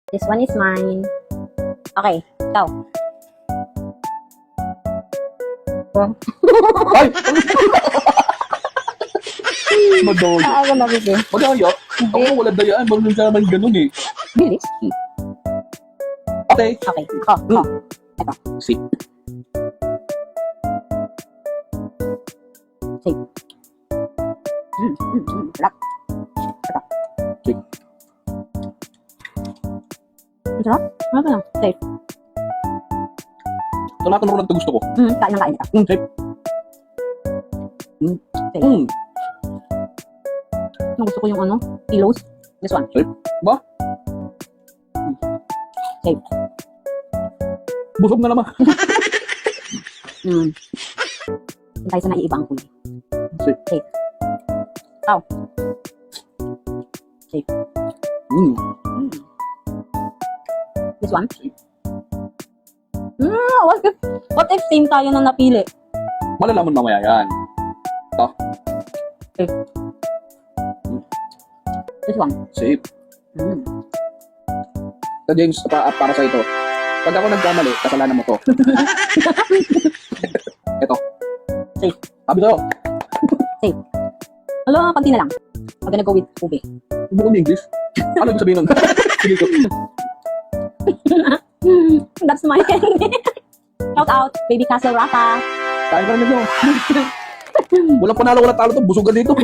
This one is mine. Okay, ikaw. Ay! Madaya. Ako mabigay. Madaya? Ako wala dayaan. Marunong siya naman ganun eh. Bilis. Okay. Okay, ako. Ito. Sip. Safe. Sarap. Ito. Sip. Ang sarap? Ano ba lang? Safe. Ito lahat ng mga gusto ko. Kain ng kain ito. Sip. Safe. Ang gusto ko yung ano? Kilos. This one. Sip. Ba? Safe. Busog na naman. Doon tayo sa naiibang kulay. Sip. Safe. Ikaw. Safe. This one. What if same tayo na napili? Malalaman mamaya yan. Ito. Safe. This one. Sip. Ito James, para sa ito. Pag ako nagkamali, kasalanan mo to. Ito. Safe. Sabi sa'yo. Safe. Hala, konti na lang. We're gonna go with ube. Ibo ko English. Ano yung sabihin nun? Sige ko. That's my ending. Shout out, Baby Castle Rafa. Kain ka na nyo. Walang panalo, walang talo to. Busog ka dito.